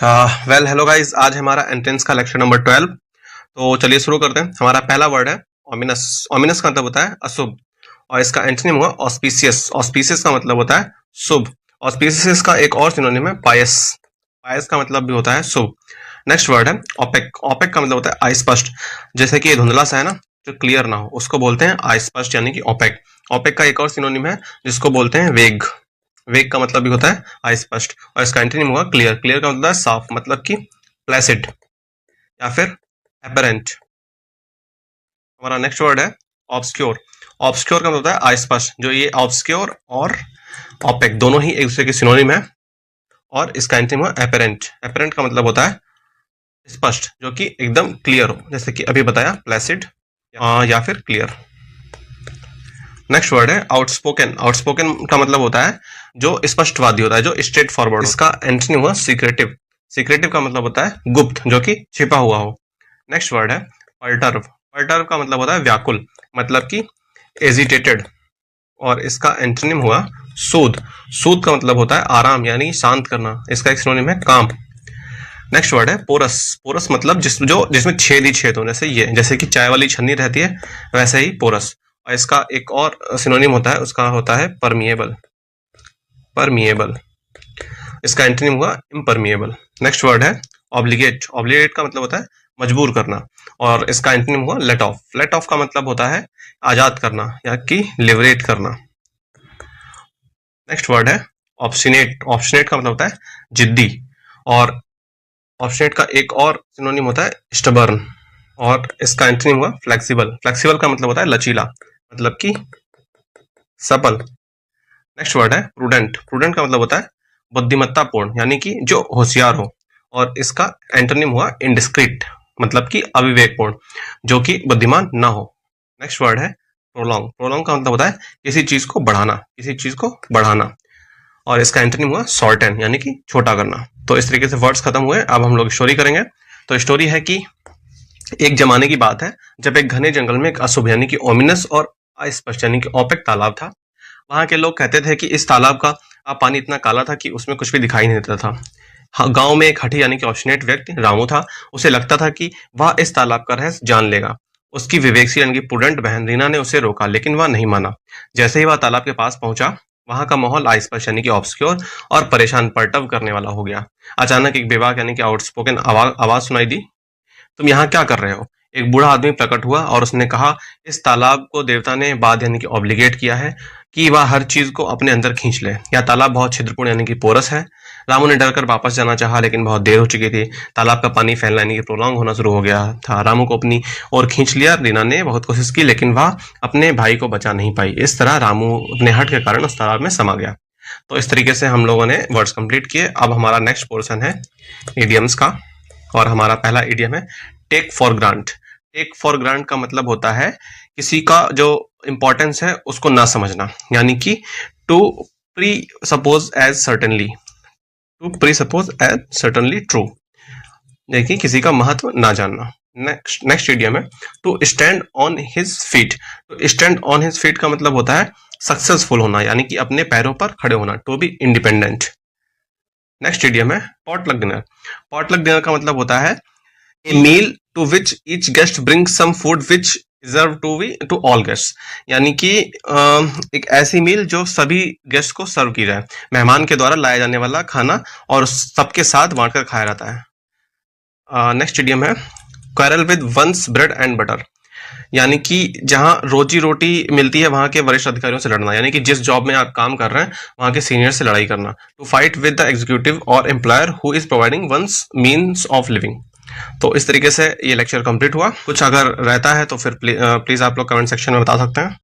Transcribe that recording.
Well hello guys, आज हमारा entrance का लेक्चर नंबर 12। तो चलिए शुरू करते हैं। हमारा पहला वर्ड है ऑमिनस। ऑमिनस का मतलब होता है अशुभ, और इसका एंटोनिम होगा ऑस्पिशियस। ऑस्पिशियस का मतलब होता है शुभ। ऑस्पिशियस का एक और सिनोनिम है पायस। पायस का मतलब भी होता है शुभ। नेक्स्ट वर्ड है ओपेक। ओपेक का मतलब होता है अस्पष्ट। जैसे कि ये धुंधला सा है ना, जो क्लियर ना हो, उसको बोलते हैं अस्पष्ट यानी कि ओपेक। ओपेक का एक और सिनोनिम है जिसको बोलते हैं वेग। वेग का मतलब भी होता है अस्पष्ट, और इसका एंटोनिम होगा क्लियर। क्लियर का मतलब है साफ, मतलब कि प्लेसिड या फिर एपरेंट। हमारा नेक्स्ट वर्ड है ऑब्सक्योर। ऑब्सक्योर का मतलब होता है अस्पष्ट। जो ये ऑब्सक्योर और ओपेक दोनों ही एक दूसरे के सिनोनिम है, और इसका एंटोनिम है एपरेंट। एपरेंट का मतलब होता है स्पष्ट, जो कि एकदम क्लियर हो, जैसे कि अभी बताया प्लेसिड या फिर क्लियर। नेक्स्ट वर्ड है आउटस्पोकन। आउटस्पोकन का मतलब होता है जो स्पष्टवादी होता है, जो स्ट्रेट फॉरवर्ड। इसका एंटोनिम हुआ सीक्रेटिव। सीक्रेटिव का मतलब होता है गुप्त, जो कि छिपा हुआ हो। नेक्स्ट वर्ड है पर्टर्व। पर्टर्व का मतलब होता है व्याकुल, मतलब कि एजिटेटेड, और इसका एंटोनिम हुआ सूद। सूद का मतलब होता है आराम यानी शांत करना। इसका एक सिनोनिम है काम। नेक्स्ट वर्ड है पोरस। पोरस मतलब जिसमें छेद ही छेद हो, जैसे कि चाय वाली छन्नी रहती है, वैसे ही पोरस। और इसका एक और सिनोनिम होता है, उसका होता है परमिएबल। परमिएबल। इसका एंटोनिम हुआ इम्परमिएबल। नेक्स्ट वर्ड है ऑब्लिगेट। ऑब्लिगेट का मतलब होता है मजबूर करना, और इसका एंटोनिम हुआ लेट ऑफ। लेट ऑफ का मतलब होता है आजाद करना या कि लिबरेट करना। नेक्स्ट वर्ड है ऑब्स्टिनेट। ऑब्स्टिनेट का मतलब होता है जिद्दी, और ऑब्स्टिनेट का एक और सिनोनिम होता है स्टबर्न, और इसका एंटोनिम हुआ फ्लेक्सिबल। फ्लेक्सिबल का मतलब होता है लचीला, मतलब कि सफल। नेक्स्ट वर्ड है प्रूडेंट। प्रूडेंट का मतलब होता है बुद्धिमत्तापूर्ण, यानी कि जो होशियार हो, और इसका एंटोनिम हुआ इंडिस्क्रीट, मतलब कि अविवेकपूर्ण, जो कि बुद्धिमान ना हो। नेक्स्ट वर्ड है प्रोलॉन्ग। प्रोलॉन्ग का मतलब होता है किसी चीज को बढ़ाना, किसी चीज को बढ़ाना, और इसका एंटोनिम हुआ शॉर्टन, यानी कि छोटा करना। तो इस तरीके से वर्ड्स खत्म हुए। अब हम लोग स्टोरी करेंगे। तो स्टोरी है कि एक जमाने की बात है जब एक घने जंगल में एक अशुभ यानी कि ओमिनस और अस्पष्ट यानी कि ओपेक तालाब था। वहां के लोग कहते थे कि इस तालाब का पानी इतना काला था कि उसमें कुछ भी दिखाई नहीं देता था। हाँ, गांव में एक हठी यानी कि ऑब्स्टिनेट व्यक्ति रामू था। उसे लगता था कि वह इस तालाब का रहस्य जान लेगा। उसकी विवेकशील यानी कि प्रूडेंट बहन रीना ने उसे रोका, लेकिन वह नहीं माना। जैसे ही वह तालाब के पास पहुंचा, वहां का माहौल अस्पष्ट यानी कि ऑब्सक्योर और परेशान पर्टव करने वाला हो गया। अचानक एक बेबाक यानी कि आउटस्पोकन आवाज सुनाई दी, तुम यहाँ क्या कर रहे हो? एक बूढ़ा आदमी प्रकट हुआ और उसने कहा, इस तालाब को देवता ने बाध यानी कि ऑब्लिगेट किया है कि वह हर चीज को अपने अंदर खींच ले। यह तालाब बहुत छिद्रपूर्ण यानी कि पोरस है। रामू ने डरकर वापस जाना चाहा, लेकिन बहुत देर हो चुकी थी। तालाब का पानी फैलना यानी कि प्रोलॉन्ग होना शुरू हो गया था। रामू को अपनी ओर खींच लिया। रीना ने बहुत कोशिश की, लेकिन वह अपने भाई को बचा नहीं पाई। इस तरह रामू अपने हट के कारण उस तालाब में समा गया। तो इस तरीके से हम लोगों ने वर्ड्स कंप्लीट किए। अब हमारा नेक्स्ट पोर्शन है इडियम्स का, और हमारा पहला इडियम है take for grant. Take for grant का मतलब होता है किसी का जो इंपॉर्टेंस है उसको ना समझना, यानी कि to presuppose as certainly. To presuppose as certainly true, देखिए किसी का महत्व ना जानना। नेक्स्ट इडियम है to stand on his feet. तो स्टैंड ऑन हिज फीट का मतलब होता है सक्सेसफुल होना, यानी कि अपने पैरों पर खड़े होना, to be independent. Next idiom है पॉटलक डिनर। पॉटलक डिनर का मतलब होता है a meal to which each guest brings some food which deserve to all guests, यानी कि एक ऐसी मील जो सभी गेस्ट को सर्व की जाए। मेहमान के द्वारा लाया जाने वाला खाना और सबके साथ बांटकर खाया जाता है। नेक्स्ट इडियम है quarrel with one's bread and butter, यानी कि जहां रोजी रोटी मिलती है वहां के वरिष्ठ अधिकारियों से लड़ना, यानी कि जिस जॉब में आप काम कर रहे हैं वहां के सीनियर से लड़ाई करना। To fight with the executive और employer who is providing one's means of living. तो इस तरीके से ये लेक्चर कंप्लीट हुआ। कुछ अगर रहता है तो फिर प्लीज आप लोग कमेंट सेक्शन में बता सकते हैं।